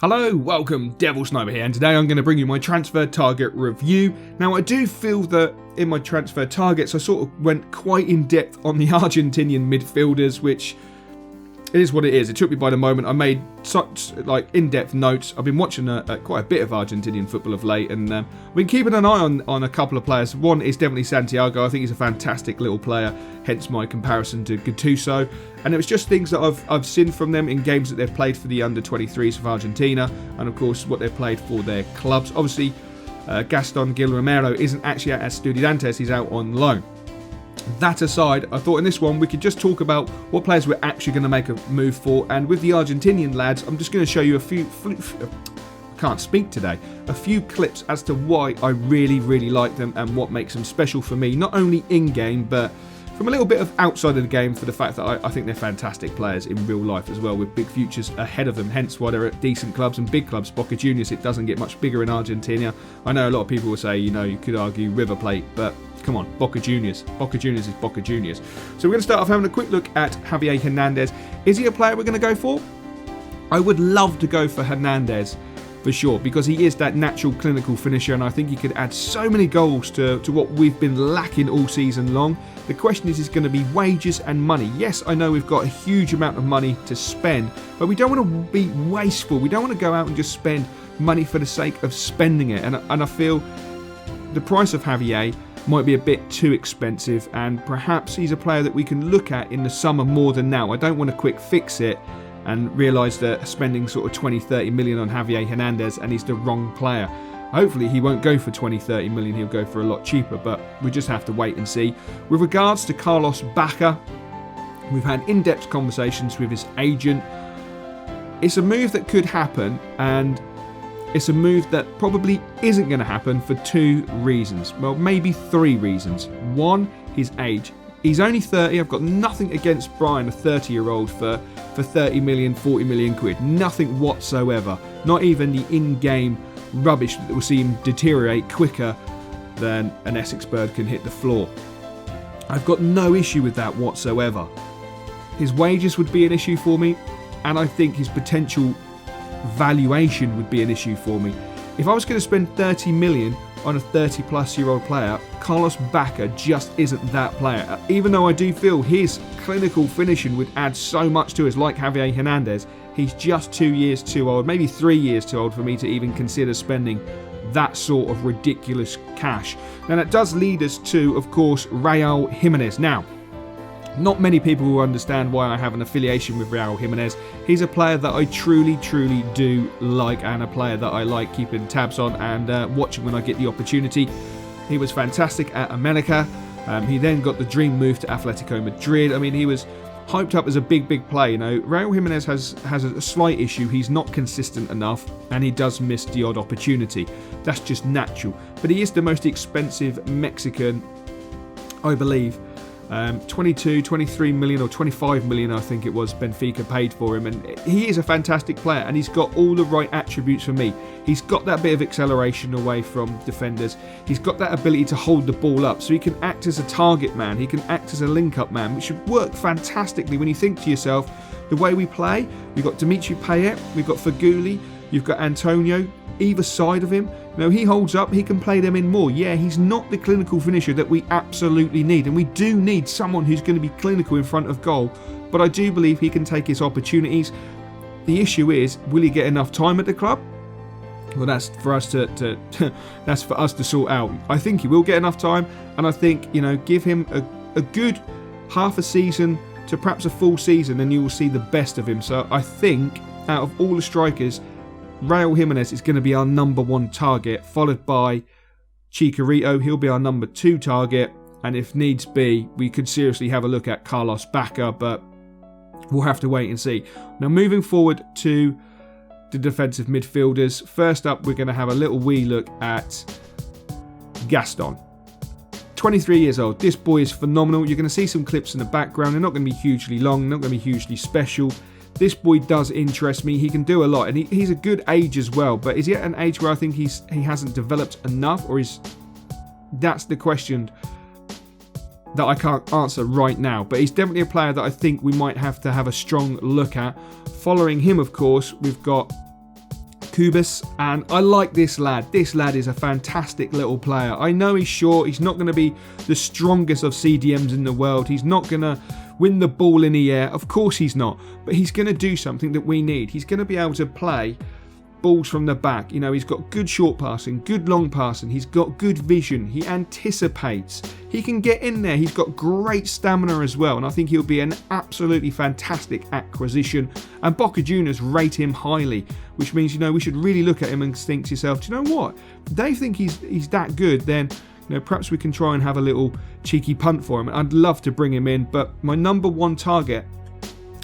Hello, welcome, Devil Sniper here, and today I'm going to bring you my transfer target review. Now, I do feel that in my transfer targets, I sort of went quite in depth on the Argentinian midfielders, which it is what it is. It took me by the moment. I made such in-depth notes. I've been watching quite a bit of Argentinian football of late, and I've been keeping an eye on a couple of players. One is definitely Santiago. I think he's a fantastic little player, hence my comparison to Gattuso. And it was just things that I've seen from them in games that they've played for the under-23s of Argentina, and of course what they've played for their clubs. Obviously, Gaston Gil Romero isn't actually at Estudiantes, he's out on loan. That aside, I thought in this one we could just talk about what players we're actually going to make a move for, and with the Argentinian lads, I'm just going to show you a few clips as to why I really like them and what makes them special for me, not only in-game, but from a little bit of outside of the game, for the fact that I think they're fantastic players in real life as well, with big futures ahead of them, hence why they're at decent clubs and big clubs. Boca Juniors, it doesn't get much bigger in Argentina. I know a lot of people will say, you could argue River Plate, but come on, Boca Juniors. Boca Juniors is Boca Juniors. So we're going to start off having a quick look at Javier Hernandez. Is he a player we're going to go for? I would love to go for Hernandez, for sure, because he is that natural clinical finisher, and I think he could add so many goals to what we've been lacking all season long. The question is going to be wages and money. Yes, I know we've got a huge amount of money to spend, but we don't want to be wasteful. We don't want to go out and just spend money for the sake of spending it, and I feel the price of Javier might be a bit too expensive, and perhaps he's a player that we can look at in the summer more than now. I don't want to quick fix it and realise that spending sort of 20-30 million on Javier Hernandez and he's the wrong player. Hopefully he won't go for 20-30 million, he'll go for a lot cheaper, but we just have to wait and see. With regards to Carlos Bacca, we've had in-depth conversations with his agent. It's a move that could happen, and it's a move that probably isn't going to happen for two reasons. Well, maybe three reasons. One, his age. He's only 30. I've got nothing against Brian, a 30-year-old, for 30 million, 40 million quid. Nothing whatsoever. Not even the in-game rubbish that will see him deteriorate quicker than an Essex bird can hit the floor. I've got no issue with that whatsoever. His wages would be an issue for me, and I think his potential valuation would be an issue for me. If I was going to spend 30 million on a 30-plus-year-old player, Carlos Bacca just isn't that player. Even though I do feel his clinical finishing would add so much to us, like Javier Hernandez, he's just 2 years too old, maybe 3 years too old for me to even consider spending that sort of ridiculous cash. Now that does lead us to, of course, Raul Jimenez. Now, not many people will understand why I have an affiliation with Raul Jimenez. He's a player that I truly do like, and a player that I like keeping tabs on and watching when I get the opportunity. He was fantastic at America. He then got the dream move to Atletico Madrid. I mean, he was hyped up as a big player. Raul Jimenez has a slight issue. He's not consistent enough, and he does miss the odd opportunity. That's just natural. But he is the most expensive Mexican, I believe. 22, 23 million or 25 million, I think it was, Benfica paid for him, and he is a fantastic player, and he's got all the right attributes for me. He's got that bit of acceleration away from defenders. He's got that ability to hold the ball up, so he can act as a target man. He can act as a link-up man, which should work fantastically when you think to yourself, the way we play, we've got Dimitri Payet, we've got Faguli, you've got Antonio, either side of him. He holds up, he can play them in more. Yeah, he's not the clinical finisher that we absolutely need, and we do need someone who's going to be clinical in front of goal, but I do believe he can take his opportunities. The issue is, will he get enough time at the club? Well, that's for us that's for us to sort out. I think he will get enough time, and I think, give him a good half a season to perhaps a full season, and you will see the best of him. So I think out of all the strikers, Raul Jimenez is going to be our number one target, followed by Chicharito. He'll be our number two target, and if needs be, we could seriously have a look at Carlos Bacca, but we'll have to wait and see. Now, moving forward to the defensive midfielders, first up, we're going to have a little wee look at Gaston. 23 years old. This boy is phenomenal. You're going to see some clips in the background. They're not going to be hugely long, not going to be hugely special. This boy does interest me. He can do a lot, and he's a good age as well. But is he at an age where I think he hasn't developed enough, or that's the question that I can't answer right now. But he's definitely a player that I think we might have to have a strong look at. Following him, of course, we've got Kubis, and I like this lad. This lad is a fantastic little player. I know he's short. He's not going to be the strongest of CDMs in the world. He's not going to win the ball in the air. Of course he's not. But he's going to do something that we need. He's going to be able to play balls from the back. You know, he's got good short passing, good long passing. He's got good vision. He anticipates. He can get in there. He's got great stamina as well. And I think he'll be an absolutely fantastic acquisition. And Bacca Juniors rate him highly, which means, you know, we should really look at him and think to yourself, do you know what? If they think he's that good, then, you know, perhaps we can try and have a little cheeky punt for him. I'd love to bring him in, but my number one target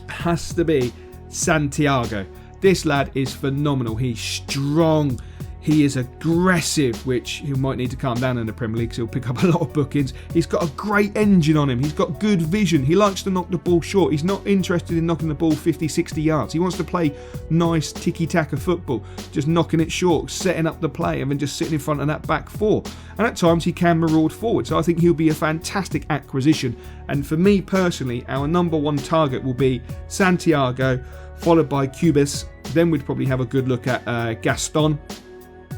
has to be Santiago. This lad is phenomenal. He's strong. He is aggressive, which he might need to calm down in the Premier League because he'll pick up a lot of bookings. He's got a great engine on him. He's got good vision. He likes to knock the ball short. He's not interested in knocking the ball 50, 60 yards. He wants to play nice tiki-taka football, just knocking it short, setting up the play, and then just sitting in front of that back four. And at times he can maraud forward. So I think he'll be a fantastic acquisition. And for me personally, our number one target will be Santiago, followed by Kubis. Then we'd probably have a good look at Gaston.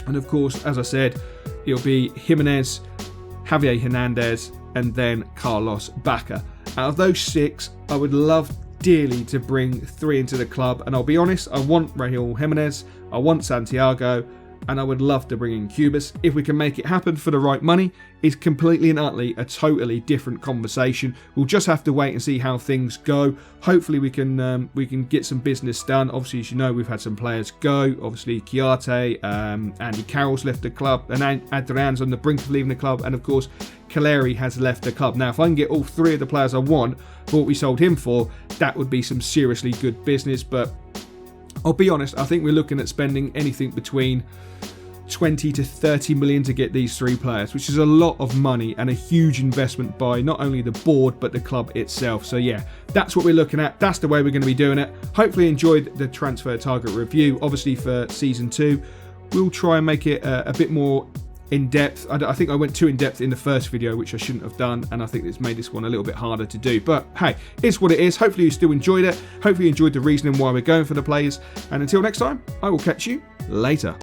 And of course, as I said, it'll be Jimenez, Javier Hernandez, and then Carlos Bacca. Out of those 6, I would love dearly to bring 3 into the club. And I'll be honest, I want Raul Jimenez, I want Santiago, and I would love to bring in Kubis. If we can make it happen for the right money, it's completely and utterly a totally different conversation. We'll just have to wait and see how things go. Hopefully we can get some business done. Obviously, as you know, we've had some players go. Obviously, Chiarte, Andy Carroll's left the club, and Adrian's on the brink of leaving the club, and of course, Kare has left the club. Now, if I can get all 3 of the players I want for what we sold him for, that would be some seriously good business. But I'll be honest, I think we're looking at spending anything between 20 to 30 million to get these 3 players, which is a lot of money and a huge investment by not only the board but the club itself. So yeah, that's what we're looking at. That's the way we're going to be doing it. Hopefully you enjoyed the transfer target review. Obviously for season 2, we'll try and make it a bit more in depth. I think I went too in depth in the first video, which I shouldn't have done, and I think it's made this one a little bit harder to do. But hey, it's what it is. Hopefully you still enjoyed it. Hopefully you enjoyed the reasoning why we're going for the players. And until next time, I will catch you later.